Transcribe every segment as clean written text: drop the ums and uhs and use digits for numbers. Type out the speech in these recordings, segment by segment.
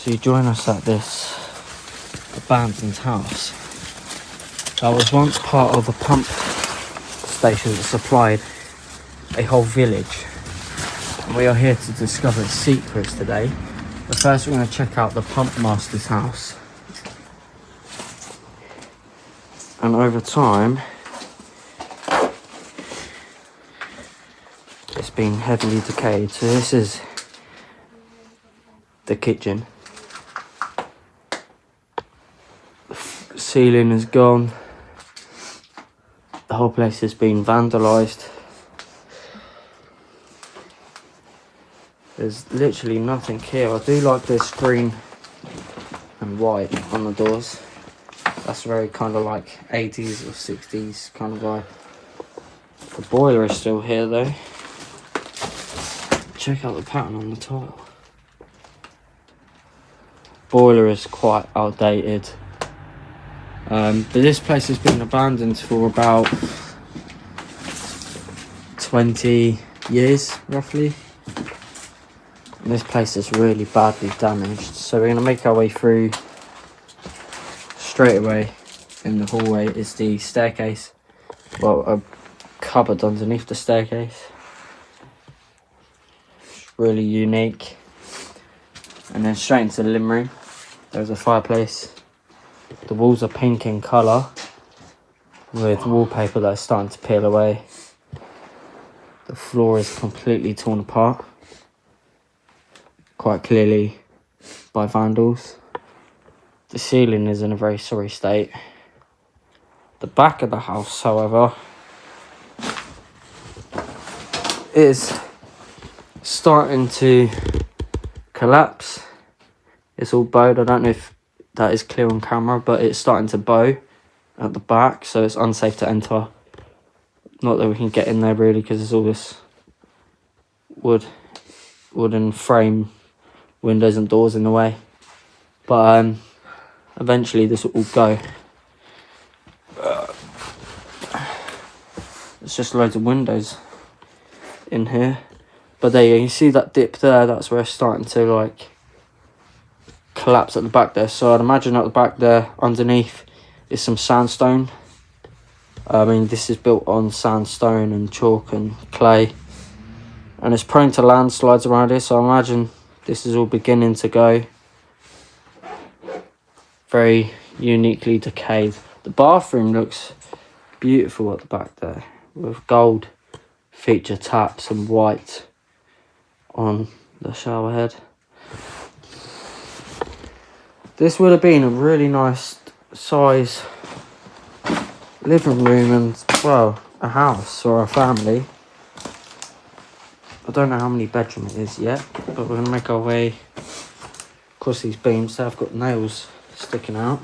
So you join us at this abandoned house that was once part of a pump station that supplied a whole village. And we are here to discover its secrets today. But first we're going to check out the pump master's house. And over time, it's been heavily decayed. So this is the kitchen. The ceiling is gone. The whole place has been vandalised. There's literally nothing here. I do like this green and white on the doors. That's very kind of like 80s or 60s kind of vibe. The boiler is still here though. Check out the pattern on the tile. Boiler is quite outdated. But this place has been abandoned for about 20 years roughly. And this place is really badly damaged. So we're going to make our way through. Straight away in the hallway is the staircase. Well, a cupboard underneath the staircase. It's really unique. And then straight into the living room. There's a fireplace. The walls are pink in colour with wallpaper that's starting to peel away. The floor is completely torn apart, quite clearly by vandals. The ceiling is in a very sorry state. The back of the house, however, is starting to collapse. It's all bowed. I don't know if that is clear on camera, but it's starting to bow at the back, so it's unsafe to enter. Not that we can get in there really, because there's all this wooden frame windows and doors in the way. But eventually this will all go. There's just loads of windows in here. But there you see that dip there, that's where it's starting to like collapse at the back there. So I'd imagine at the back there underneath is some sandstone. I mean, this is built on sandstone and chalk and clay. And it's prone to landslides around here, so I imagine this is all beginning to go. Very uniquely decayed. The bathroom looks beautiful at the back there, with gold feature taps and white on the shower head. This would have been a really nice size living room and, well, a house for a family. I don't know how many bedrooms it is yet, but we're going to make our way across these beams. They've got nails sticking out.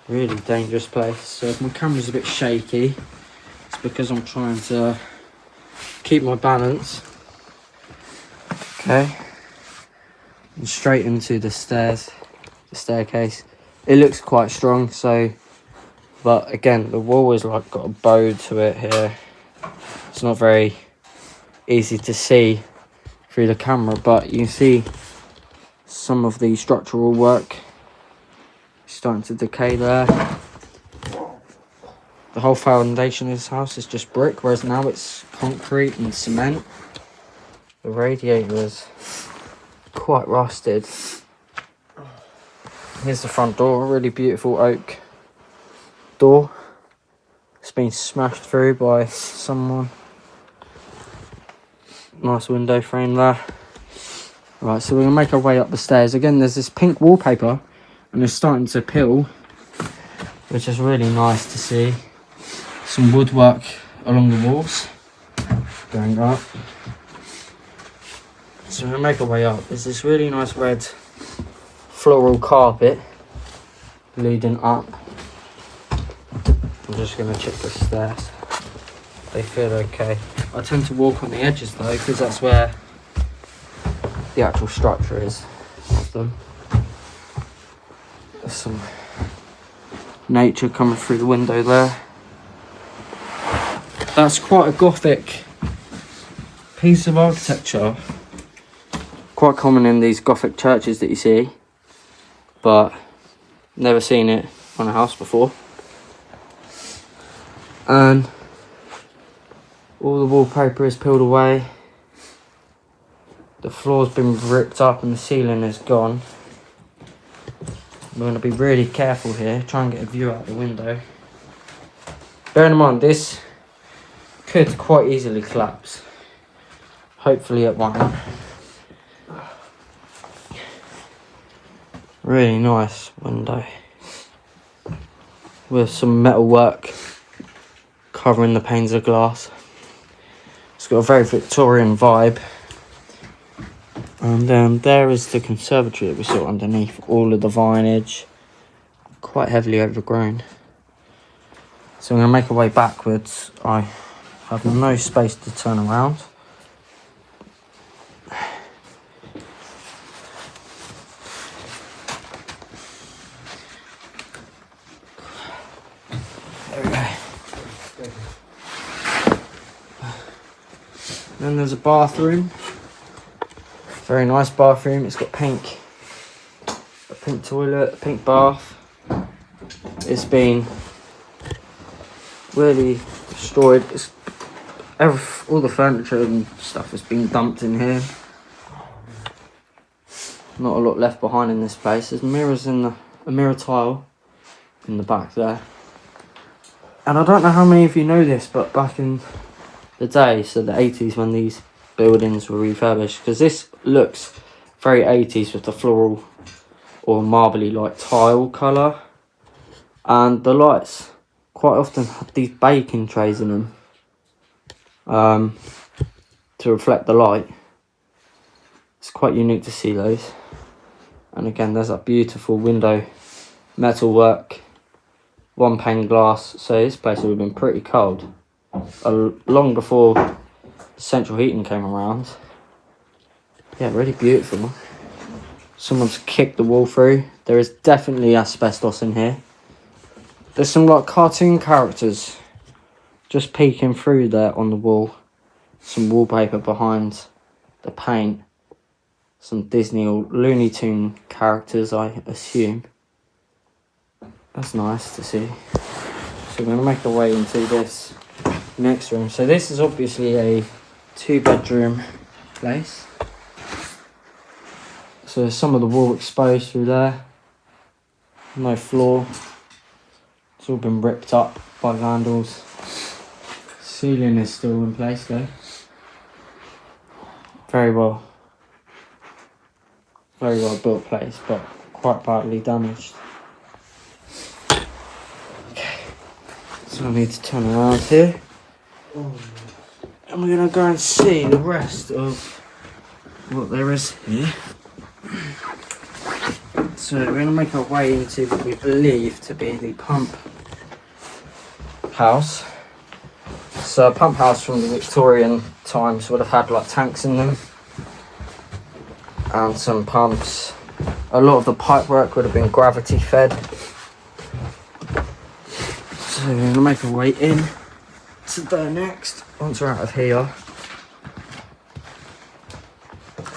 Really dangerous place. So if my camera's a bit shaky, it's because I'm trying to keep my balance. Okay. And straight into the stairs, the staircase. It looks quite strong, so, but again, the wall is like got a bow to it here. It's not very easy to see through the camera, but you can see some of the structural work starting to decay there. The whole foundation of this house is just brick, whereas now it's concrete and cement. The radiator is quite rusted. Here's the front door, a really beautiful oak door. It's been smashed through by someone. Nice window frame there. Right, so we're going to make our way up the stairs. Again, there's this pink wallpaper and it's starting to peel, which is really nice to see. Some woodwork along the walls going up. So we're going to make our way up. There's this really nice red floral carpet leading up. I'm just going to check the stairs. They feel okay. I tend to walk on the edges though, because that's where the actual structure is of them. There's some nature coming through the window there. That's quite a gothic piece of architecture. quite common in these Gothic churches that you see, but never seen it on a house before. And all the wallpaper is peeled away. The floor's been ripped up and the ceiling is gone. We're going to be really careful here, try and get a view out the window. Bearing in mind, this could quite easily collapse. Hopefully it won't. Really nice window with some metal work covering the panes of glass. It's got a very Victorian vibe. And then there is the conservatory that we saw underneath. All of the vinage, quite heavily overgrown. So I'm going to make our way backwards. I have no space to turn around. There we go. Then there's a bathroom. Very nice bathroom. It's got a pink toilet, a pink bath. It's been really destroyed. All the furniture and stuff has been dumped in here. Not a lot left behind in this place. There's mirrors a mirror tile in the back there. And I don't know how many of you know this, but back in the day, so the 80s, when these buildings were refurbished, because this looks very 80s with the floral or marbly like tile colour, and the lights quite often had these baking trays in them to reflect the light. It's quite unique to see those. And again, there's that beautiful window, metal work, one pane glass. So this place would have been pretty cold long before central heating came around. Yeah, really beautiful. Someone's kicked the wall through. There is definitely asbestos in here. There's some like cartoon characters just peeking through there on the wall. Some wallpaper behind the paint. Some Disney or Looney Tune characters, I assume. That's nice to see. So we're going to make our way into this next room. So this is obviously a 2-bedroom place. So some of the wall exposed through there. No floor. It's all been ripped up by vandals. Ceiling is still in place though. Very well built place, but quite badly damaged. Okay, so I need to turn around here. And we're going to go and see the rest of what there is here. So we're going to make our way into what we believe to be the pump house. So a pump house from the Victorian times would have had like tanks in them and some pumps. A lot of the pipe work would have been gravity fed. So we're going to make our way in to there next. Once we're out of here,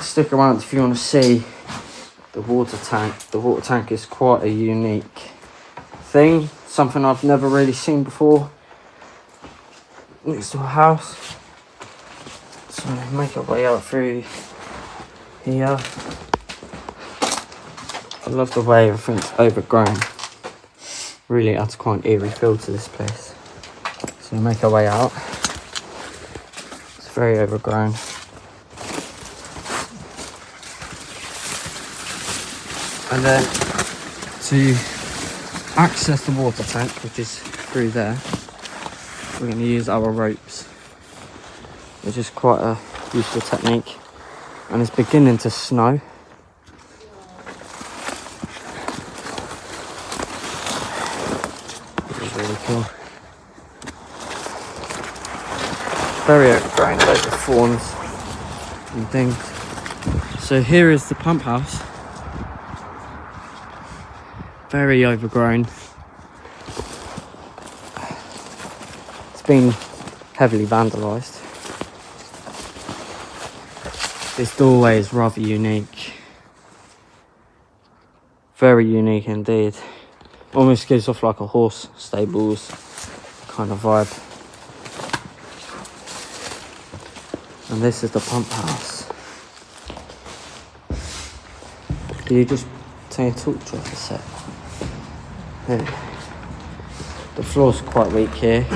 stick around if you want to see the water tank. The water tank is quite a unique thing, something I've never really seen before next to a house. So make our way out through here. I love the way everything's overgrown. Really adds quite an eerie feel to this place. So make our way out. It's very overgrown. And then to access the water tank, which is through there, we're going to use our ropes, which is quite a useful technique. And it's beginning to snow. Which is really cool. Very overgrown, loads of thorns and things. So here is the pump house. Very overgrown. It's been heavily vandalised. This doorway is rather unique. Very unique indeed. Almost gives off like a horse stables kind of vibe. And this is the pump house. Do you just take a torch off a sec? Here. The floor's quite weak here.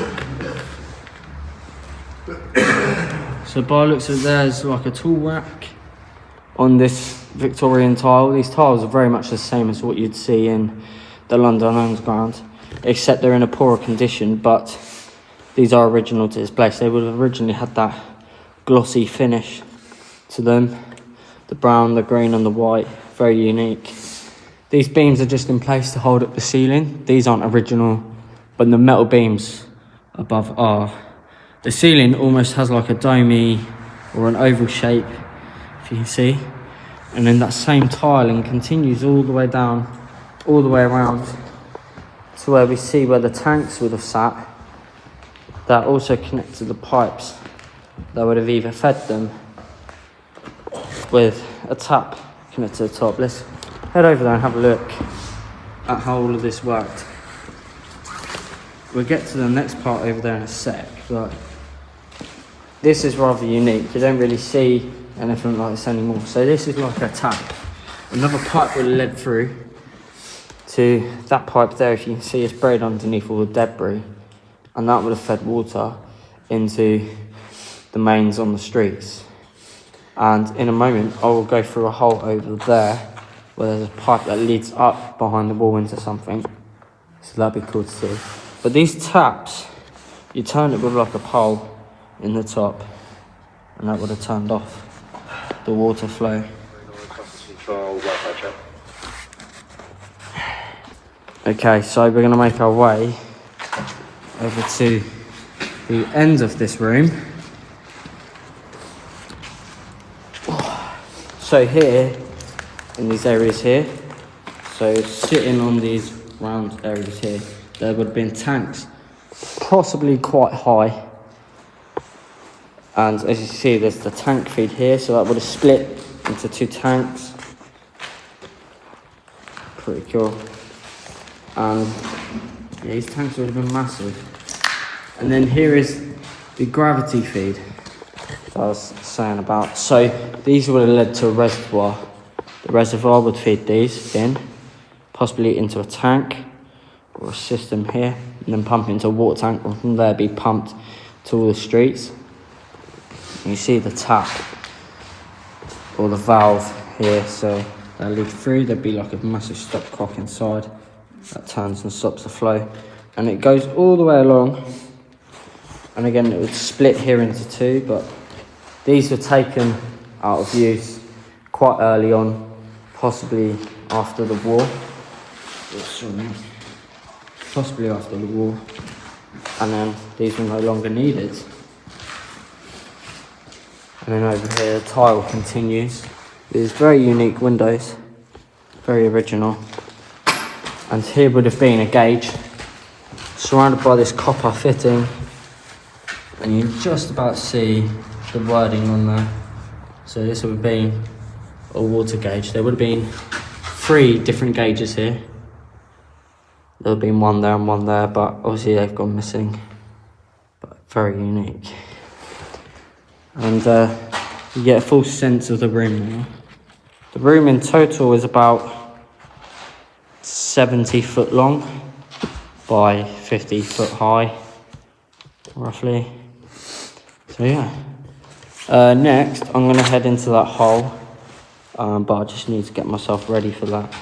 So by the looks of it, there's like a tool rack on this Victorian tile. These tiles are very much the same as what you'd see in the London Underground, except they're in a poorer condition, but these are original to this place. They would have originally had that glossy finish to them. The brown, the green and the white, very unique. These beams are just in place to hold up the ceiling. These aren't original, but the metal beams above are. The ceiling almost has like a domey or an oval shape, if you can see. And then that same tiling continues all the way down, all the way around to where we see where the tanks would have sat. That also connect to the pipes that would have either fed them with a tap connected to the top. Let's head over there and have a look at how all of this worked. We'll get to the next part over there in a sec, but this is rather unique. You don't really see anything like this anymore. So this is like a tap. Another pipe would have led through to that pipe there. If you can see, it's buried underneath all the debris, and that would have fed water into the mains on the streets. And in a moment I will go through a hole over there where there's a pipe that leads up behind the wall into something, so that'd be cool to see. But these taps, you turn it with like a pole in the top, and that would have turned off the water flow. Okay, so we're going to make our way over to the end of this room. So here, in these areas here, so sitting on these round areas here, there would have been tanks, possibly quite high. And as you see, there's the tank feed here, so that would have split into two tanks. Pretty cool. And yeah, these tanks would have been massive. And then here is the gravity feed that I was saying about. So these would have led to a reservoir. The reservoir would feed these in, possibly into a tank or a system here, and then pump into a water tank, and from there be pumped to all the streets. You see the tap or the valve here, so they lead through. There'd be like a massive stopcock inside that turns and stops the flow, and it goes all the way along. And again, it would split here into two, but these were taken out of use quite early on, possibly after the war. Possibly after the war, and then these were no longer needed. And then over here, the tile continues. These very unique windows, very original. And here would have been a gauge surrounded by this copper fitting, and you can just about see the wording on there. So this would have been a water gauge. There would have been 3 different gauges here. There would have been one there and one there, but obviously they've gone missing. But very unique. And you get a full sense of the room now. The room in total is about 70 foot long by 50 foot high, roughly. So yeah. Next, I'm going to head into that hole, but I just need to get myself ready for that.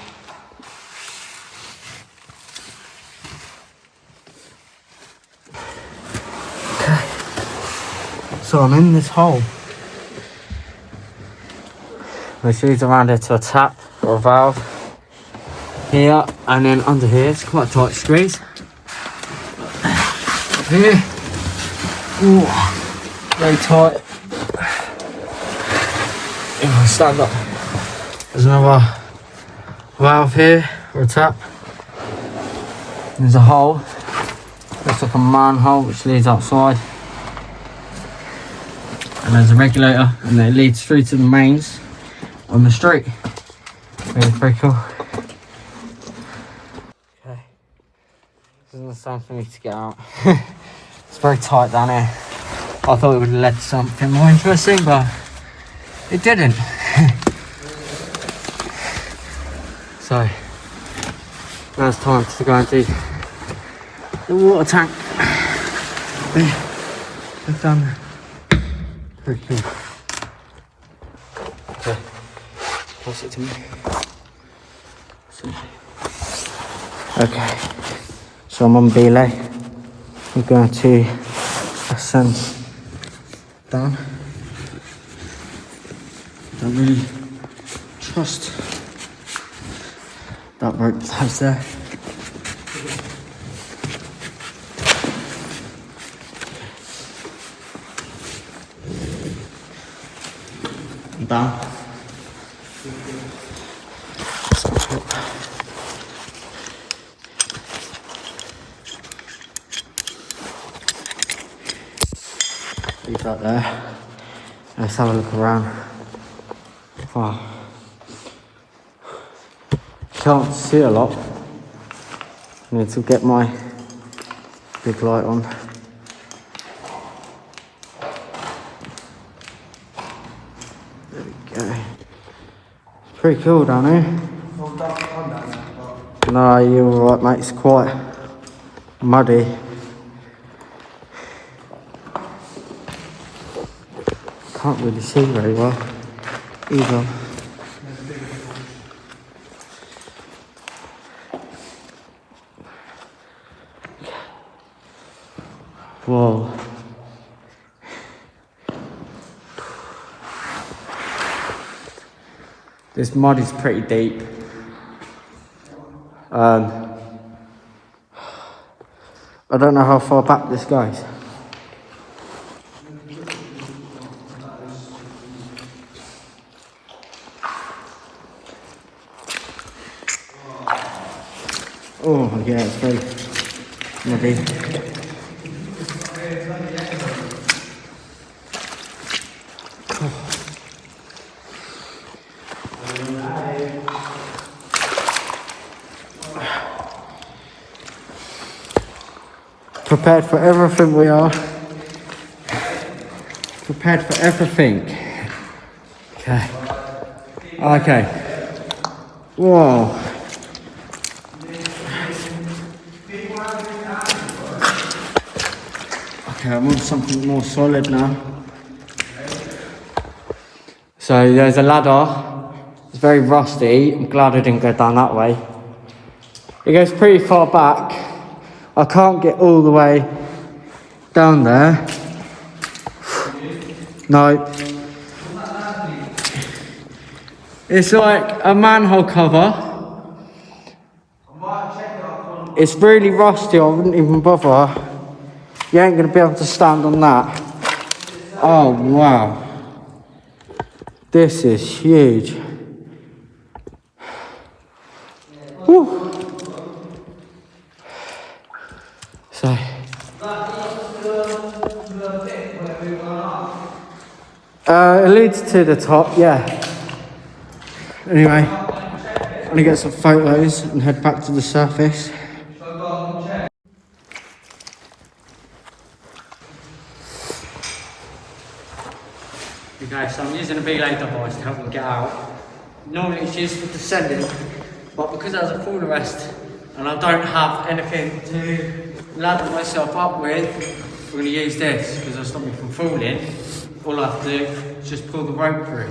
So I'm in this hole, which leads around here to a tap or a valve here, and then under here it's quite a tight squeeze. Here, ooh, very tight. If I stand up, there's another valve here or a tap. There's a hole, looks like a manhole which leads outside. and there's a regulator, and it leads through to the mains on the street. Very cool. Okay, this isn't the time for me to get out. It's very tight down here. I thought it would have led to something more interesting, but it didn't. So now it's time to go and do the water tank. Look down there. Pretty cool. Okay, pass it to me. Okay, so I'm on belay. I'm going to ascend down. Don't really trust that rope that's there. I'm down. Leave that there. Let's have a look around. Wow. Can't see a lot. I need to get my big light on. There we go. It's pretty cool down here. No, you're alright, mate. It's quite muddy. Can't really see very well either. Whoa. This mud is pretty deep. I don't know how far back this goes. Oh yeah, it's very muddy. Prepared for everything we are. Prepared for everything. Okay. Okay. Whoa. Okay, I want something more solid now. So there's a ladder. It's very rusty. I'm glad I didn't go down that way. It goes pretty far back. I can't get all the way down there. No. It's like a manhole cover. It's really rusty, I wouldn't even bother. You ain't gonna be able to stand on that. Oh wow. This is huge. Whew. So, it leads to the top, yeah. Anyway, I'm gonna get some photos and head back to the surface. Okay, so I'm using a belay device to help me get out. Normally it's used for descending, but because there's a fall arrest and I don't have anything to ladder myself up with, we're going to use this because it'll stop me from falling. All I have to do is just pull the rope through.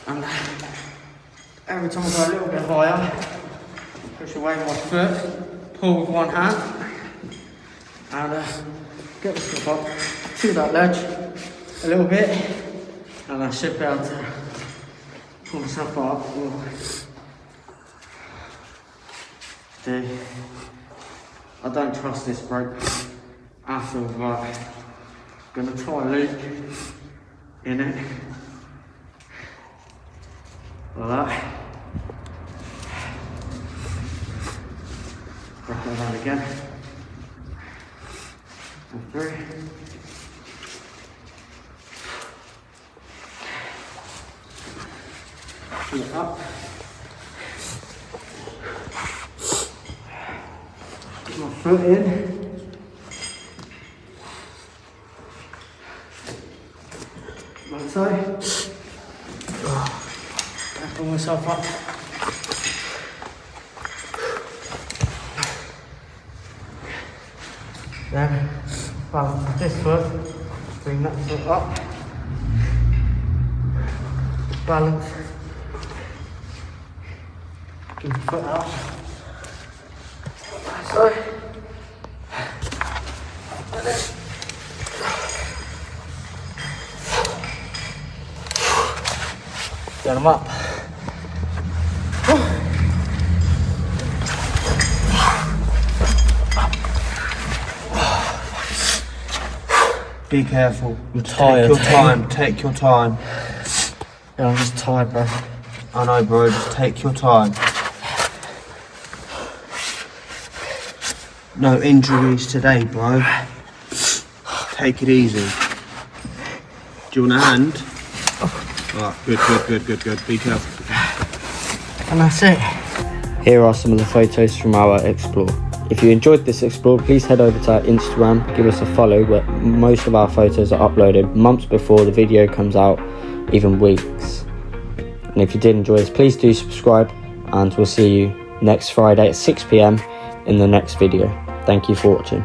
And every time I go a little bit higher, push away my foot, pull with one hand, and get myself up to that ledge a little bit, and I should be able to pull myself up. I don't trust this rope at all, but I'm going to try a loop in it, like that. Wrap it around again, and through. Get up. Get my foot in. Like so. Pull myself up. Then balance with this foot, bring that foot up. Balance. Give your foot out. So. Get them up. Be careful. I'm tired. Take your time. Take your time. Yeah, I'm just tired, bro. I know, bro. Just take your time. No injuries today, bro. Take it easy. Do you want a hand? Alright, good. Be careful. And that's it. Here are some of the photos from our explore. If you enjoyed this explore, please head over to our Instagram, give us a follow, where most of our photos are uploaded months before the video comes out, even weeks. And if you did enjoy this, please do subscribe, and we'll see you next Friday at 6 PM in the next video. Thank you for watching.